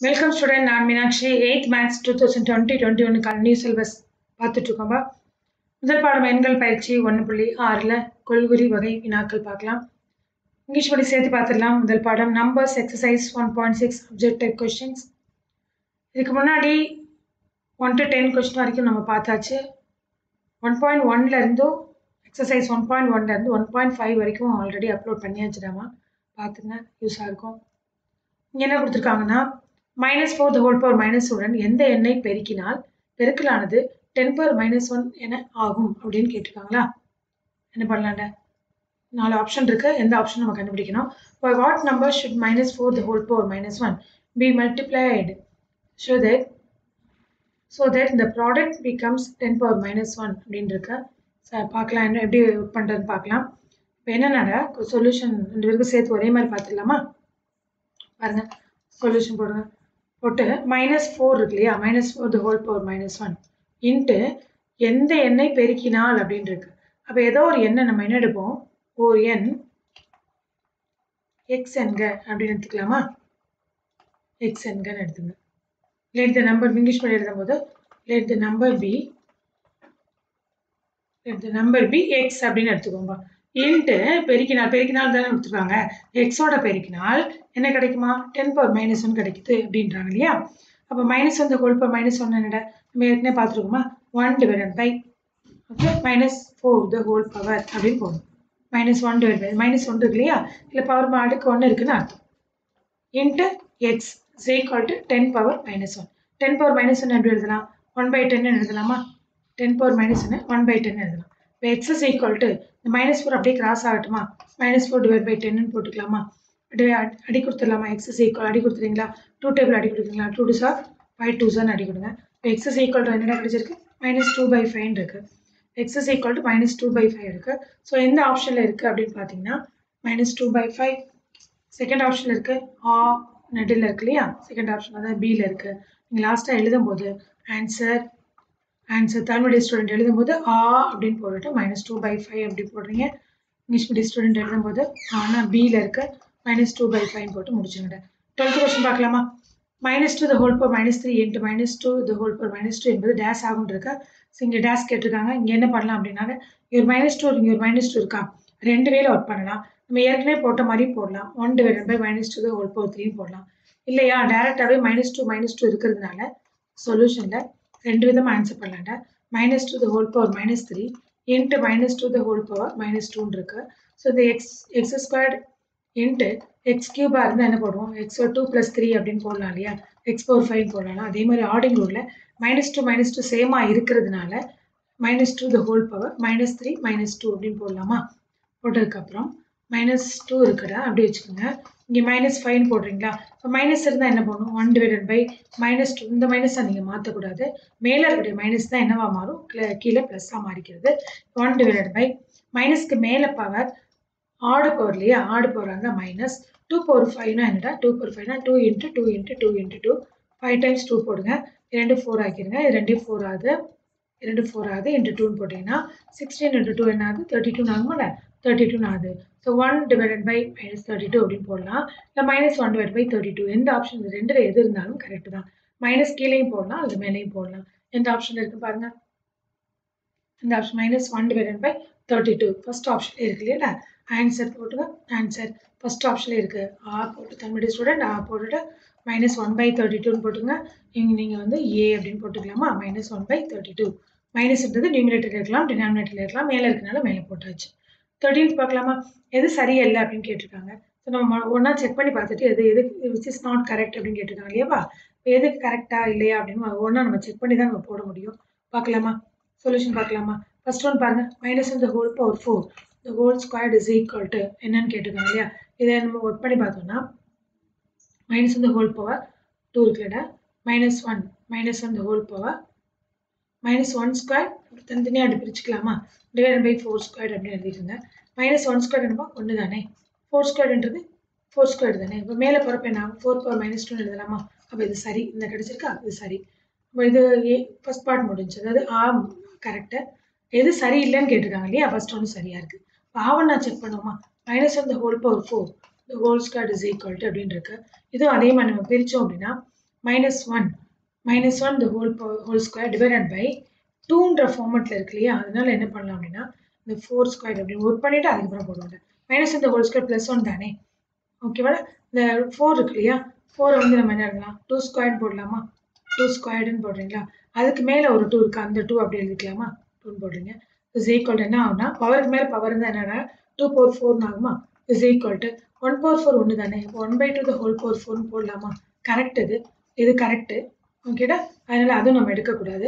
Welcome student. நான் Meenakshi. 8th maths 2020-21 new syllabus பார்த்துட்டு இருக்கோம்பா. முதல் பாடம் எண்கள் பயிற்சி 1.6ல் கொள்குறி வகை வினாக்கள் பார்க்கலாம். இங்கிலீஷ் படி சேர்த்து பார்த்துடலாம். முதல் பாடம் நம்பர்ஸ் எக்ஸசைஸ் 1.6 அப்ஜெக்டிவ் கொஸ்டின்ஸ். இதுக்கு முன்னாடி 1 to 10 கொஸ்டின் வரைக்கும் நம்ம பார்த்தாச்சு. 1.1லேருந்தும் எக்ஸசைஸ் 1.1லேருந்து 1.5 வரைக்கும் ஆல்ரெடி அப்லோட் பண்ணியாச்சுடாமா. பார்த்துங்க, யூஸாக இருக்கும். இங்கே என்ன கொடுத்துருக்காங்கன்னா -4 the whole power -1 எந்த எண்ணை பெருக்கினால் பெருக்கலானது 10 power -1 என ஆகும் அப்படின்னு கேட்டிருக்காங்களா. என்ன பண்ணலாண்ட 4 ஆப்ஷன் இருக்கு. எந்த ஆப்ஷன் நம்ம கண்டுபிடிக்கணும். By what number should -4 the whole power -1 be multiplied so that the product becomes 10 power -1 அப்படின்னு இருக்கு. பார்க்கலாம் என்ன எப்படி பண்ணுறதுன்னு பார்க்கலாம். இப்போ என்னென்னா சொல்யூஷன் 2 பேருக்கும் சேர்த்து ஒரே மாதிரி பார்த்துடலாமா. பாருங்க, சொல்யூஷன் போடுங்க. போட்டு -4 இருக்கு இல்லையா, -4 the whole power -1 இன்ட்டு எந்த எண்ணை பெருக்கினால் அப்படின்னு இருக்கு. அப்போ ஏதோ ஒரு எண்ணை நம்ம என்ன எடுப்போம், ஒரு எண் எக்ஸ் என்க அப்படின்னு எடுத்துக்கலாமா. எக்ஸ் என்கன்னு எடுத்துங்க. லெட் த நம்பர் இங்கிலீஷ் பண்ணி எழுதும் போது let the number be X அப்படின்னு எடுத்துக்கோங்க. இன்ட்டு பெருக்கினால் தானே எடுத்துருக்காங்க. எக்ஸோட பெருக்கினால் என்ன கிடைக்குமா, 10 power -1 கிடைக்குது அப்படின்றாங்க இல்லையா. அப்போ -1 the whole power -1 என்னடா நம்ம ஏற்கனவே பார்த்துருக்கோமா, 1 divided by -4 the whole power அப்படின்னு போகணும். -1 divided by -1 இருக்கு இல்லையா, இல்லை பவர் அடுக்கு 1 இருக்குன்னு அர்த்தம். Into X is equal to 10 power -1. 10 power -1 எப்படி எழுதலாம், 1/10 எழுதலாமா. 10 power -1 1/10 எழுதலாம். இப்போ x is equal to இந்த -4 அப்படியே கிராஸ் ஆகட்டுமா, -4 divided by 10 போட்டுக்கலாமா. அடி கொடுத்துடலாமா. x is equal அடி கொடுத்துறீங்களா, 2 டேபிள் அடி கொடுக்குறீங்களா, 2 2s 5 2s அடி கொடுங்க. இப்போ x is equal to என்னடா கிடைச்சிருக்கு, -2/5 இருக்கு. x is equal to -2/5 இருக்கு. ஸோ எந்த ஆப்ஷனில் இருக்குது அப்படின்னு பார்த்தீங்கன்னா -2/5 செகண்ட் ஆப்ஷனில் இருக்குது. நெட்டில் இருக்கு இல்லையா, செகண்ட் ஆப்ஷன் அதாவது பியில் இருக்குது. நீங்கள் லாஸ்ட்டாக எழுதும் போது ஆன்சர் தமிழ் மீடியம் ஸ்டூடெண்ட் எழுதும்போது அப்படின்னு போட்டுட்டு -2/5 அப்படி போடுறீங்க. இங்கிலீஷ் மீடியம் ஸ்டூடெண்ட் எழுதும்போது ஆனால் பியில் இருக்க -2/5 போட்டு முடிச்சுங்க. 12th கொஸ்டின் பார்க்கலாமா. -2 the whole power -3 into -2 the whole power -2 என்பது டேஸ் ஆகும் இருக்கு. ஸோ இங்கே டேஸ் கேட்டிருக்காங்க. இங்கே என்ன பண்ணலாம் அப்படின்னாங்க, ஒரு -2 இங்கே ஒரு -2 இருக்கா, 2 வேல ஒர்க் பண்ணலாம். நம்ம ஏற்கனவே போட்ட மாதிரி போடலாம். 1 divided by -2 the whole power 3 போடலாம். இல்லையா, டேரெக்டாகவே -2 இருக்கிறதுனால சொல்யூஷனில் 2 விதமாக answer பண்ணலாம்டா. -2 the whole power -3 into -2 the whole power -2 இருக்கு. ஸோ இந்த எக்ஸ் ஸ்கொயர்டு இன்ட்டு எக்ஸ் கியூபாக இருந்தால் என்ன போடுவோம், x2 + 3 அப்படின்னு போடலாம் இல்லையா, x/5 போடலாம். அதே மாதிரி ஆடிங் ரூலில் -2 சேமாக இருக்கிறதுனால -2 the whole power -3 -2 அப்படின்னு போடலாமா. போட்டதுக்கப்புறம் -2 இருக்குடா அப்படி வச்சுக்கோங்க. இங்கே -5 போடுறீங்களா. இப்போ மைனஸ் இருந்தால் என்ன பண்ணணும், 1 divided by -2 இந்த மைனஸாக நீங்கள் மாற்றக்கூடாது. மேலே இருக்கக்கூடிய மைனஸ் தான் என்னவா மாறும், கீழே ப்ளஸ்ஸாக மாறிக்கிறது. 1 divided by மைனஸ்க்கு மேலே பவர் ஆடு பவர் இல்லையா, ஆடு பவர் இருந்தால் -2 power 5னா என்னடா, 2 power 5னா 2 into 2 into 2 into 2 5 times 2 போடுங்க. 2 4 ஆக்கிடுங்க. இது 2 4 ஆகுது, 2 4 ஆகுது into 2 போட்டிங்கன்னா 16 into 2 என்ன ஆகுது, 32 ஆகுமாடா, 32 ஆகுது. ஸோ 1 divided by -32 அப்படின்னு போடலாம். இல்லை -1 divided by 32 எந்த ஆப்ஷன், இந்த 2ல் எது இருந்தாலும் கரெக்டு தான். மைனஸ் கீழேயும் போடலாம், அது மேலேயும் போடலாம். எந்த ஆப்ஷன் இருக்கு பாருங்க, இந்த option -1 divided by 32 first option இருக்கு இல்லையா. ஆன்சர் போட்டுங்க. ஆன்சர் ஃபர்ஸ்ட் ஆப்ஷன்ல இருக்கு. போட்டு தமிழ் ஸ்டூடெண்ட் போட்டுட்டு -1/32 போட்டுங்க. இங்கே நீங்கள் வந்து ஏ அப்படின்னு போட்டுக்கலாமா. -1/32 மைனஸ்ன்றது நியூமினேட்டர் இருக்கலாம், டினாமினேட்டர் இருக்கலாம். மேலே இருக்கனால மேலே போட்டாச்சு. 13th பார்க்கலாமா. எது சரியில்லை அப்படின்னு கேட்டிருக்காங்க. ஸோ நம்ம ஒன்றா செக் பண்ணி பார்த்துட்டு எது விச் இஸ் நாட் கரெக்ட் அப்படின்னு கேட்டிருக்காங்க இல்லையாப்பா. இப்போ எதுக்கு கரெக்டாக இல்லையா அப்படின்னு ஒன்றா நம்ம செக் பண்ணி தான் நம்ம போட முடியும். பார்க்கலாமா, சொல்யூஷன் பார்க்கலாமா. ஃபர்ஸ்ட் ஒன் பாருங்க, -1 the whole power 4 the whole squared is equal to என்னன்னு கேட்டிருக்காங்க இல்லையா. இதை நம்ம ஒர்க் பண்ணி பார்த்தோம்னா -1 the whole power 2 இருக்குல்லடா, -1 the whole power -1 square தனித்தனியாக அப்படி பிரிச்சுக்கலாமா, டிவைட் பை 4 ஸ்கொயர் அப்படின்னு எழுதிட்டுங்க. -1 ஸ்கொயர் என்னப்பா 1 தானே, 4 ஸ்கொயர்ன்றது 4 ஸ்கொயர் தானே. இப்போ மேலே போகிறப்ப என்ன, 4 power -2 எழுதலாமா. அப்போ இது சரி, இந்த கிடைச்சிருக்கா, இது சரி. இப்போ இது ஃபர்ஸ்ட் பார்ட் முடிஞ்சு, அதாவது கரெக்டு. எது சரியில்லைன்னு கேட்டிருக்காங்க இல்லையா, ஃபர்ஸ்ட் ஒன்று சரியாக இருக்குது. பாவம் நான் செக் பண்ணுவோமா. -1 the whole power 4 the whole squared is equal to அப்படின்னு இருக்கு. இதுவும் அதே மாதிரி நம்ம பிரித்தோம் அப்படின்னா -1 the whole square divided by 2ன்ற ஃபார்மட்ல இருக்கு இல்லையா, அதனால என்ன பண்ணலாம் அப்படின்னா இந்த 4 ஸ்கொயர் அப்படி ஒர்க் பண்ணிட்டு அதுக்கப்புறம் போடுவாங்க. மைனஸ் இந்த ஹோல் ஸ்கொயர் +1 தானே, ஓகேவா? இந்த 4 இருக்கு இல்லையா, 4 வந்து நம்ம என்ன எழுதலாம், 2 ஸ்கொயர் போடலாமா, 2 ஸ்கொயர்டுன்னு போடுறீங்களா, அதுக்கு மேலே ஒரு 2 இருக்கு, அந்த 2 அப்படி எழுதிக்கலாமா, 2 போடுறீங்க. இஸ் ஈக்குவல் என்ன ஆகும்னா, பவருக்கு மேலே பவர் இருந்தால் என்னன்னா 2/4 ஆகுமா, இஸ் ஈக்குவல் டு 1/4 ஒன்று தானே, 1/2 the whole power 4 போடலாமா, கரெக்ட் இது கரெக்டு, ஓகேடா. அதனால அதுவும் நம்ம எடுக்கக்கூடாது.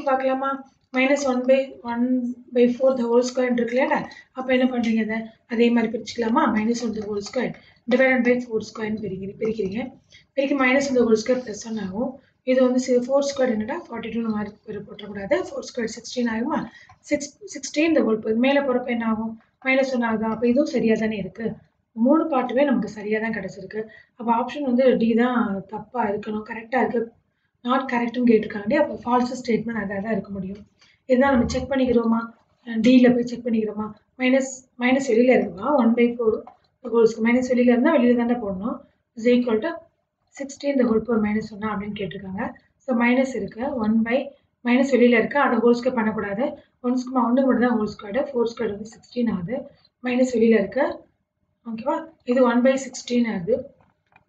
பார்க்கலாமா, -1/4 the whole square இருக்கு இல்லையா, அப்போ என்ன பண்ணுறீங்க, அதை அதே மாதிரி பிரிச்சுக்கலாமா, -1 the whole square divided by 4 square பிரிக்கிறீங்க. -1 the whole square +1 ஆகும். இது வந்து 4 ஸ்கொயர் என்னடா 42 மாதிரி போட்டக்கூடாது, 4 ஸ்கொயர் 16 ஆகுமா, 16 the whole power மேலே போகிறப்ப என்ன ஆகும், -1 ஆகுதா, அப்போ இதுவும் சரியாக தானே இருக்குது. 3 பார்ட்டுமே நமக்கு சரியாக தான் கிடச்சிருக்கு. அப்போ ஆப்ஷன் வந்து டி தான் தப்பாக இருக்கணும், கரெக்டாக இருக்குது நாட் கரெக்ட்னு கேட்டிருக்காங்க. அப்போ ஃபால்ஸ் ஸ்டேட்மெண்ட் அதாக தான் இருக்க முடியும். இருந்தால் நம்ம செக் பண்ணிக்கிறோமா, டியில் போய் செக் பண்ணிக்கிறோமா, மைனஸ் வெளியில் இருக்குமா, 1/4 ஹோல்ஸ்க்கு மைனஸ் வெளியில் இருந்தால் வெளியில் தானே போடணும், is equal to 16 the whole power -1 அப்படின்னு கேட்டிருக்காங்க. ஸோ மைனஸ் இருக்குது, மைனஸ் வெளியில் இருக்குது, அதை ஹோல் ஸ்கொயர் பண்ணக்கூடாது, ஒன்றுக்கு மட்டும் தான் ஹோல் ஸ்கொயர்டு, 4 ஸ்கொயர் வந்து 16 ஆகுது, மைனஸ் வெளியில் இருக்குது, ஓகேவா. இது 1/16 ஆகுது,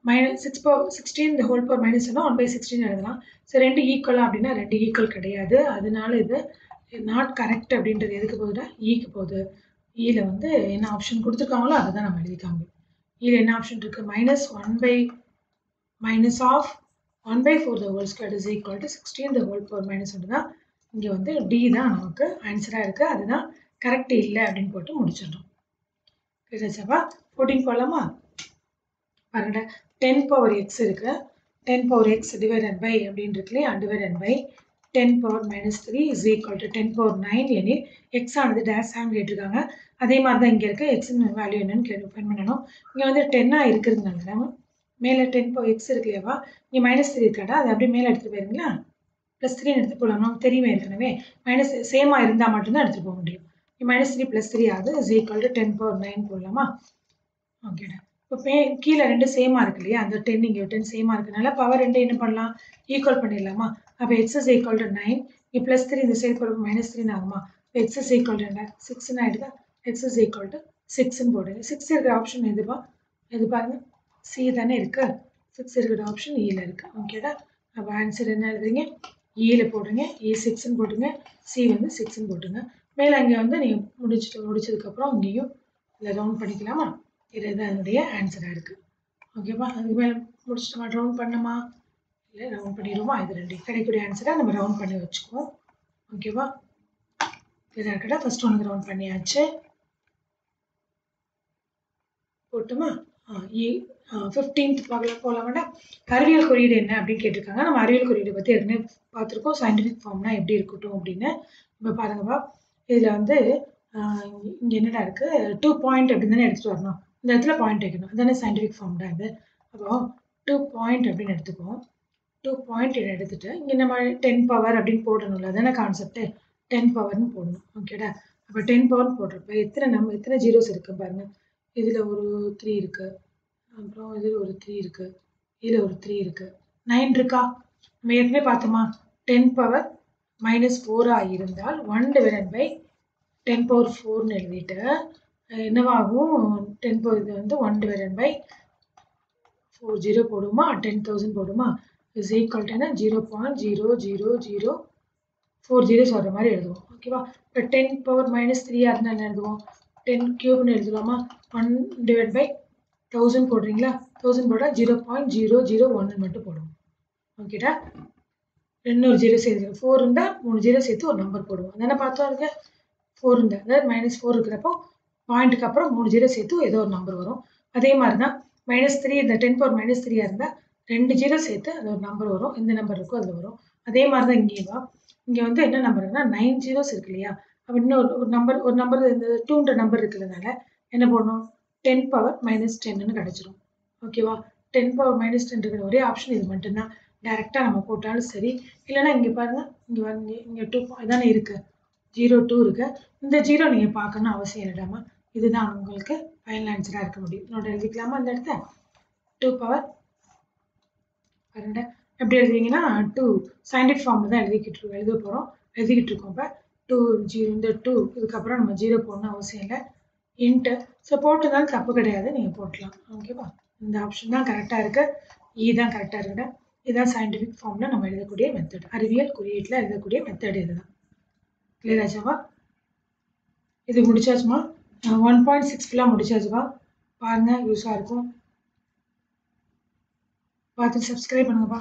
-16 the whole power -1 1/16 எழுதலாம். ஸோ 2 ஈக்குவலா அப்படின்னா 2 ஈக்குவல் கிடையாது, அதனால இது நாட் கரெக்ட் அப்படின்றது எதுக்கு போகுதுன்னா ஈக்கு போகுது. ஈல வந்து என்ன ஆப்ஷன் கொடுத்துருக்காங்களோ அதை தான் நம்ம எழுதிக்காங்க. ஈல என்ன ஆப்ஷன் இருக்கு, -1/4 the whole square is equal to 16 the whole power -1 தான். இங்கே வந்து டி தான் நமக்கு ஆன்சராக இருக்குது, அதுதான் கரெக்ட் இல்லை அப்படின்னு போட்டு முடிச்சிடணும். சரிச்சாப்பா, 14 போடலாமா, பாருங்க 10 power x இருக்கு, 10 power x divided by அப்படின்னு இருக்கு இல்லையா, divided by 10 power -3 is equal to 10 power 9 எனில் x ஆனது டேஷ் ஆன்னு கேட்டிருக்காங்க. அதே மாதிரி தான் இங்கே இருக்குது, x வேல்யூ என்னன்னு ஃபைண்ட் பண்ணணும். இங்கே வந்து 10 இருக்கிறதுனால மேலே 10 power x இருக்கு இல்லையாவா, இங்கே -3 இருக்காடா, அது அப்படியே மேலே எடுத்துகிட்டு போயிருங்களா, +3 எடுத்துகிட்டு போகலாம், நமக்கு தெரியுமே ஏற்கனவே மைனஸ் சேமாக இருந்தால் மட்டும்தான் எடுத்துகிட்டு போக முடியும். -3 +3 ஆகுது is equal to 10 power 9 போடலாமா, ஓகேடா. இப்போ கீழே 2 சேமாக இருக்கு இல்லையா, அந்த 10 இங்கே 10 சேமாக இருக்கிறதுனால பவர் 2 என்ன பண்ணலாம், ஈக்குவல் பண்ணிடலாமா. அப்போ எக்ஸ் இஸ் ஈக்குவல் டு 9, இங்கே +3 இந்த சைடு போகிற -3 ஆகுமா, இப்போ எக்ஸ் இஸ் ஈக்குவல் டு 6 ஆகிடுதா, எக்ஸ் இஸ் ஈக்குவல் டு 6ன்னு போடுங்க. 6 இருக்கிற ஆப்ஷன் எது பாருங்க, சி தானே இருக்கு, 6 இருக்கிற ஆப்ஷன் ஈல இருக்கு, ஓகேடா. அப்போ ஆன்சர் என்ன எழுதுறீங்க, ஈல போடுங்க, இ 6ன்னு போட்டுங்க, சி வந்து 6ன்னு போட்டுங்க. மேலே அங்கே வந்து நீங்கள் முடிச்சதுக்கப்புறம் இங்கேயும் இதில் ரவுண்ட் பண்ணிக்கலாமா, இதுதான் அதனுடைய ஆன்சராக இருக்குது, ஓகேவா. அதுக்கு மேலே முடிச்சுட்டு ரவுண்ட் பண்ணணுமா, இல்லை ரவுண்ட் பண்ணிடுவோமா, இது 2 கிடைக்கக்கூடிய ஆன்சராக நம்ம ரவுண்ட் பண்ணி வச்சுக்குவோம், ஓகேவா. இதாக இருக்கட்டா, ஃபர்ஸ்ட் ஒன்று ரவுண்ட் பண்ணியாச்சு, போட்டுமா. 15th போகலாம் வேண்டாம். அறிவியல் குறியீடு என்ன அப்படின்னு கேட்டிருக்காங்க. நம்ம அறிவியல் குறியீடு பற்றி ஏற்கனவே பார்த்துருக்கோம், சயின்டிஃபிக் ஃபார்ம்னா எப்படி இருக்கட்டும் அப்படின்னு. இப்போ பாருங்கப்பா, இதில் வந்து இங்கே என்னடா இருக்குது, 2 பாயிண்ட் அப்படின்னு தானே எடுத்துகிட்டு வரணும், இந்த இடத்துல பாயிண்ட் வைக்கணும், அதுதானே சயின்டிஃபிக் ஃபார்ம் தான் இது. அப்போ 2 பாயிண்ட் அப்படின்னு எடுத்துக்குவோம், 2 பாயிண்ட் எடுத்துகிட்டு இங்கே நம்ம 10 பவர் அப்படின்னு போடணும்ல, அதானே கான்செப்ட்டு, 10 பவர்னு போடணும், ஓகேடா. அப்போ 10 பவர்னு போடுறப்ப எத்தனை ஜீரோஸ் இருக்குது பாருங்கள், இதில் ஒரு 3 இருக்குது, அப்புறம் இதில் ஒரு 3 இருக்குது, இதில் ஒரு 3 இருக்குது, 9 இருக்கா, நம்ம ஏற்கனவே பார்த்தோமா, 10 பவர் -4 இருந்தால் 1/10 power 4ன்னு எழுதிட்டு என்னவாகும், 10 பவர் இது வந்து 1/4 போடுமா, 10,000 போடுமா, இஸ் ஈக்குவல் டு 0.00040 வர மாதிரி எழுதுவோம், ஓகேவா. இப்போ 10 பவர் -3 இருந்தால் என்ன எழுதுவோம், 10 கியூப்னு எழுதலாமா, 1/1000 போடுறீங்களா, 1000 போட்டால் 0.001 மட்டும் போடுவோம், ஓகேடா. இன்னொரு 0 சேர்த்து 4 இருந்தால் 3 0 சேர்த்து ஒரு நம்பர் போடுவோம், அதனால் பார்த்தோம் இருக்கு, 4 இருந்தால் அதாவது -4 இருக்கிறப்போ பாயிண்ட்டுக்கு அப்புறம் 3 0 சேர்த்து ஏதோ ஒரு நம்பர் வரும். அதே மாதிரி தான் -3 இந்த 10 பவர் -3 இருந்தால் 2 0 சேர்த்து அது ஒரு நம்பர் வரும், எந்த நம்பர் இருக்கோ அதில் வரும். அதே மாதிரி தான் இங்கேவா, இங்கே வந்து என்ன நம்பர்னா 9 zeros இருக்கு இல்லையா, அப்போ இன்னும் ஒரு நம்பர் இந்த 2ன்ற நம்பர் இருக்கிறதுனால என்ன போடணும், 10 பவர் -10ன்னு கிடச்சிரும், ஓகேவா. 10 பவர் -10 இருக்கிற ஒரே ஆப்ஷன் இது மட்டும்தான், டைரெக்டாக நம்ம போட்டாலும் சரி, இல்லைனா இங்கே பாருங்கள், இங்கே 2 இதானே இருக்குது, 0 2 இருக்குது, இந்த 0 நீங்கள் பார்க்கணும் அவசியம் இல்லைடாமா, இதுதான் உங்களுக்கு ஃபைனல் ஆன்சராக இருக்க முடியும். நோட் எழுதிக்கலாமா இந்த இடத்த, 2 பவர் பாருங்க எப்படி எழுதுவீங்கன்னா 2 சயின்டிஃபிக் ஃபார்மில் தான் எழுத போகிறோம் எழுதிக்கிட்டு இருக்கோம். இப்போ 2 0 இந்த 2 இதுக்கப்புறம் நம்ம 0 போடணும் அவசியம் இல்லை. இன்ட்டு ஸோ போட்டுனாலும் தப்பு கிடையாது, நீங்கள் போட்டலாம். ஓகேவா? இந்த ஆப்ஷன் தான் கரெக்டாக இருக்குது. தான் கரெக்டாக இருக்குடா. இதுதான் சயின்டிஃபிக் ஃபார்மில் நம்ம எழுதக்கூடிய மெத்தட். அறிவியல் குறியீட்டில் எழுதக்கூடிய மெத்தட் இதுதான். கிளியர் ஆச்சாவா? இது முடிச்சாச்சுமா? 1.6 ஃபுல்லாக முடிச்சாச்சுவா? பாருங்கள், யூஸாக இருக்கும். பார்த்து சப்ஸ்கிரைப் பண்ணுங்கப்பா.